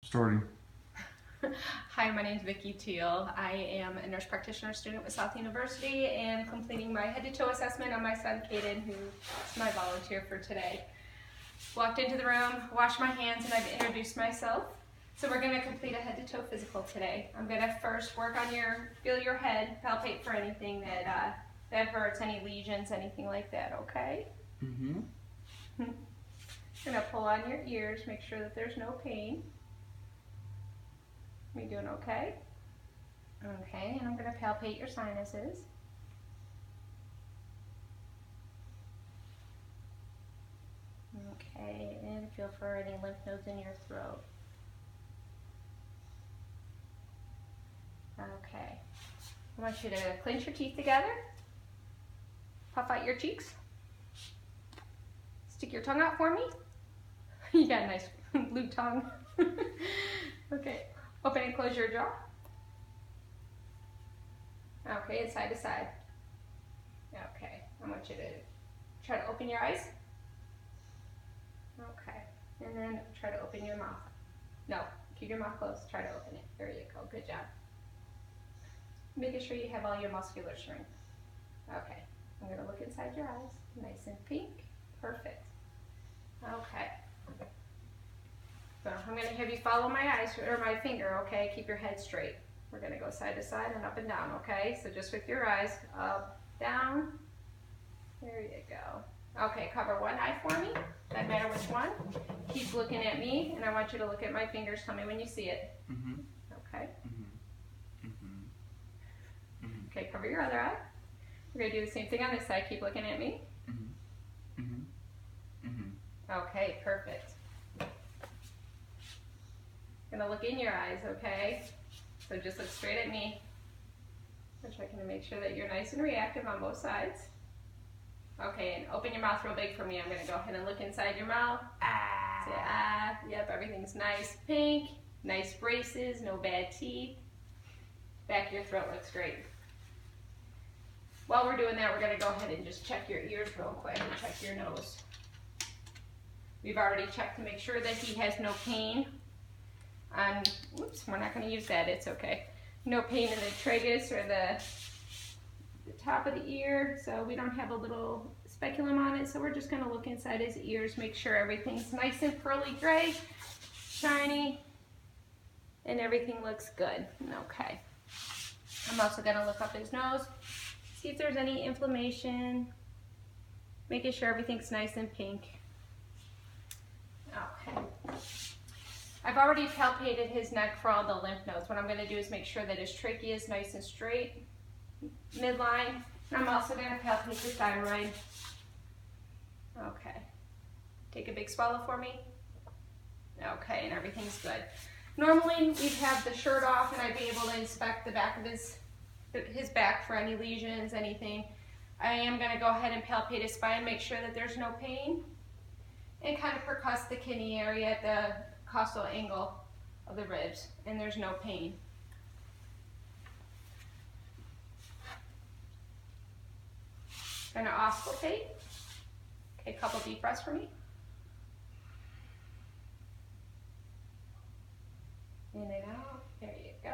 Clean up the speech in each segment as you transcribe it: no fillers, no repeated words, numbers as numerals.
Starting. Hi, my name is Vicki Teal. I am a nurse practitioner student with South University and completing my head to toe assessment on my son Caden, who is my volunteer for today. Walked into the room, washed my hands, and I've introduced myself. So we're going to complete a head to toe physical today. I'm going to first work on feel your head, palpate for anything that hurts, any lesions, anything like that, okay? Mm-hmm. I'm going to pull on your ears, make sure that there's no pain. Are you doing okay? Okay, and I'm going to palpate your sinuses. Okay, and feel for any lymph nodes in your throat. Okay, I want you to clench your teeth together, puff out your cheeks, stick your tongue out for me. You got a nice blue tongue. Okay, open and close your jaw. Okay, and side to side. Okay, I want you to try to open your eyes. Okay, and then try to open your mouth. No, keep your mouth closed. Try to open it. There you go. Good job. Making sure you have all your muscular strength. Okay, I'm going to look inside your eyes. Nice and pink. Perfect. Okay. So I'm going to have you follow my eyes, or my finger, okay? Keep your head straight. We're going to go side to side and up and down, okay? So just with your eyes, up, down. There you go. Okay, cover one eye for me. Doesn't matter which one. Keep looking at me, and I want you to look at my fingers. Tell me when you see it. Mm-hmm. Okay. Mm-hmm. Mm-hmm. Mm-hmm. Okay, cover your other eye. We're going to do the same thing on this side. Keep looking at me. Mm-hmm. Mm-hmm. Mm-hmm. Okay, perfect. Gonna look in your eyes, okay? So just look straight at me. I'm checking to make sure that you're nice and reactive on both sides. Okay, and open your mouth real big for me. I'm gonna go ahead and look inside your mouth. Ah. Say ah. Yep, everything's nice. Pink. Nice braces, no bad teeth. Back of your throat looks great. While we're doing that, we're gonna go ahead and just check your ears real quick and check your nose. We've already checked to make sure that he has no pain. Whoops, we're not going to use that, it's okay. No pain in the tragus or the top of the ear, so we don't have a little speculum on it, so we're just going to look inside his ears, make sure everything's nice and pearly gray, shiny, and everything looks good. Okay. I'm also going to look up his nose, see if there's any inflammation, making sure everything's nice and pink. Okay. I've already palpated his neck for all the lymph nodes. What I'm going to do is make sure that his trachea is nice and straight, midline. And I'm also going to palpate the thyroid. Okay. Take a big swallow for me. Okay, and everything's good. Normally, we'd have the shirt off and I'd be able to inspect the back of his back for any lesions, anything. I am going to go ahead and palpate his spine, make sure that there's no pain, and kind of percuss the kidney area at the costal angle of the ribs, and there's no pain. Gonna auscultate. Okay, a couple deep breaths for me. In and out. There you go.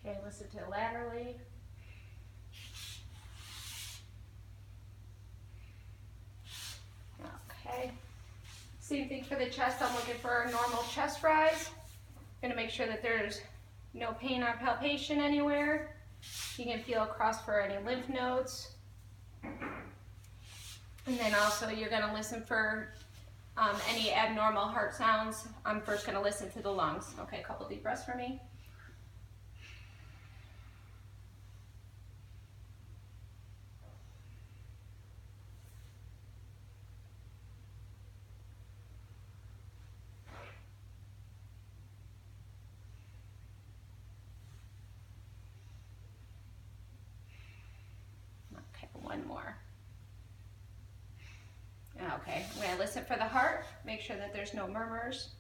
Okay, listen to laterally. Okay. Same thing for the chest. I'm looking for a normal chest rise. Gonna make sure that there's no pain or palpation anywhere. You can feel across for any lymph nodes. And then also you're gonna listen for any abnormal heart sounds. I'm first gonna listen to the lungs. Okay, a couple deep breaths for me. Okay, one more. Okay, I'm going to listen for the heart, make sure that there's no murmurs.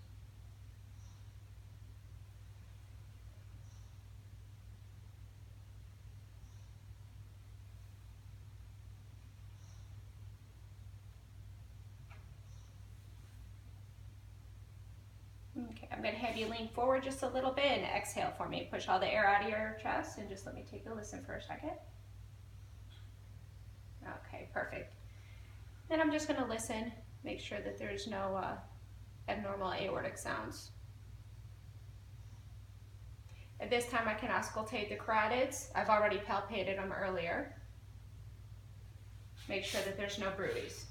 I'm gonna have you lean forward just a little bit and exhale for me. Push all the air out of your chest and just let me take a listen for a second. Okay, perfect. Then I'm just gonna listen, make sure that there's no abnormal aortic sounds. At this time I can auscultate the carotids. I've already palpated them earlier. Make sure that there's no bruits.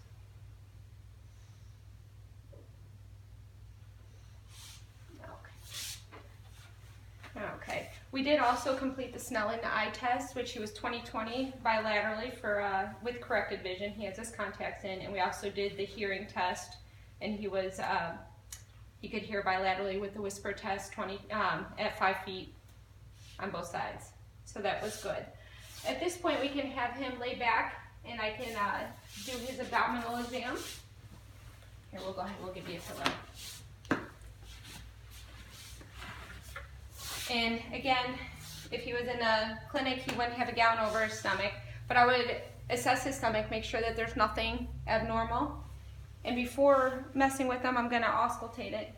Okay. We did also complete the Snellen eye test, which he was 20/20 bilaterally for with corrected vision. He has his contacts in, and we also did the hearing test, and he was he could hear bilaterally with the whisper test at 5 feet on both sides. So that was good. At this point, we can have him lay back, and I can do his abdominal exam. Here, we'll go ahead. We'll give you a pillow. And again, if he was in a clinic, he wouldn't have a gown over his stomach, but I would assess his stomach, make sure that there's nothing abnormal. And before messing with him, I'm gonna auscultate it.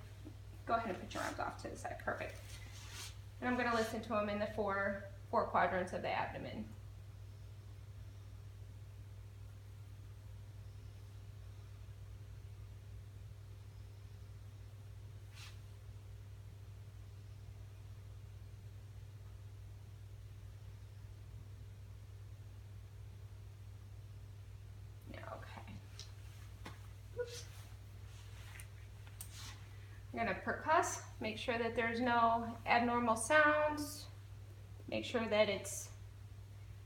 Go ahead and put your arms off to the side, perfect. And I'm gonna listen to him in the four quadrants of the abdomen. I'm going to percuss, make sure that there's no abnormal sounds, make sure that it's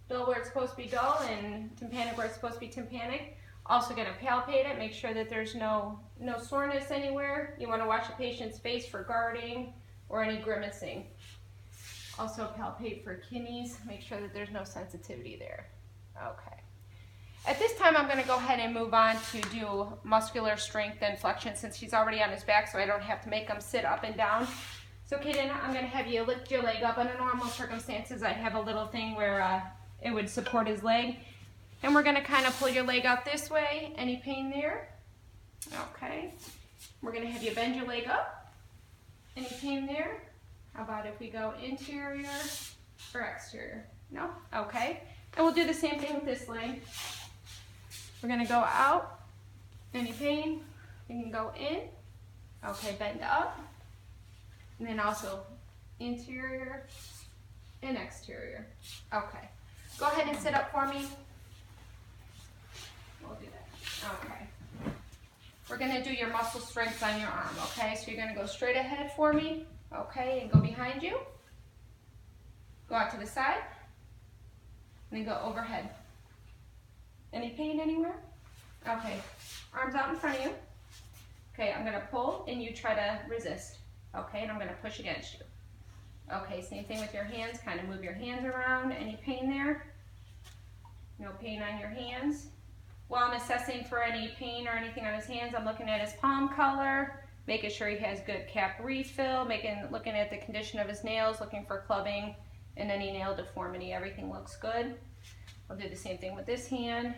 dull where it's supposed to be dull and tympanic where it's supposed to be tympanic. Also going to palpate it, make sure that there's no soreness anywhere. You want to watch the patient's face for guarding or any grimacing. Also palpate for kidneys, make sure that there's no sensitivity there. Okay. At this time, I'm going to go ahead and move on to do muscular strength and flexion since he's already on his back, so I don't have to make him sit up and down. So Kaden, I'm going to have you lift your leg up. Under normal circumstances, I have a little thing where it would support his leg. And we're going to kind of pull your leg out this way. Any pain there? Okay. We're going to have you bend your leg up. Any pain there? How about if we go interior or exterior? No? Okay. And we'll do the same thing with this leg. We're going to go out. Any pain? You can go in. Okay, bend up. And then also interior and exterior. Okay. Go ahead and sit up for me. We'll do that. Okay. We're going to do your muscle strength on your arm, okay? So you're going to go straight ahead for me, okay, and go behind you. Go out to the side. And then go overhead. Any pain anywhere? Okay. Arms out in front of you. Okay, I'm going to pull and you try to resist. Okay, and I'm going to push against you. Okay, same thing with your hands. Kind of move your hands around. Any pain there? No pain on your hands. While I'm assessing for any pain or anything on his hands, I'm looking at his palm color, making sure he has good cap refill, looking at the condition of his nails, looking for clubbing and any nail deformity. Everything looks good. I'll do the same thing with this hand.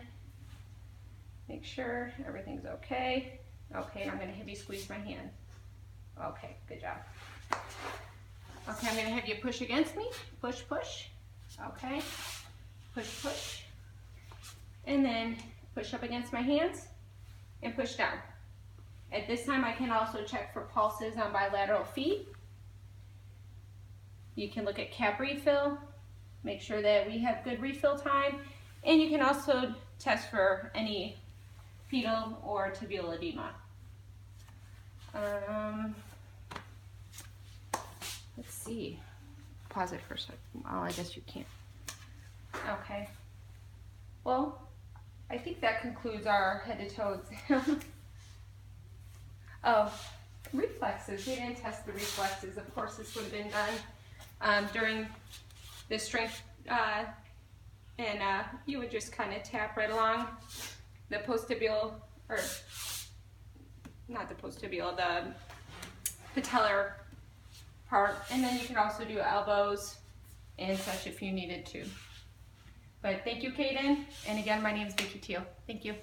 Make sure everything's okay. Okay, and I'm going to have you squeeze my hand. Okay, good job. Okay, I'm going to have you push against me. Push, push. Okay. Push, push. And then push up against my hands and push down. At this time, I can also check for pulses on bilateral feet. You can look at cap refill. Make sure that we have good refill time. And you can also test for any pedal or tibial edema. Let's see. Pause it for a second. Oh, I guess you can't. Okay. Well, I think that concludes our head to toe exam. Oh, reflexes. We didn't test the reflexes. Of course, this would have been done during the strength, and you would just kind of tap right along the post-tibial, or not the post-tibial, the patellar part, and then you can also do elbows and such if you needed to. But thank you, Kaden, and again, my name is Vicki Teal. Thank you.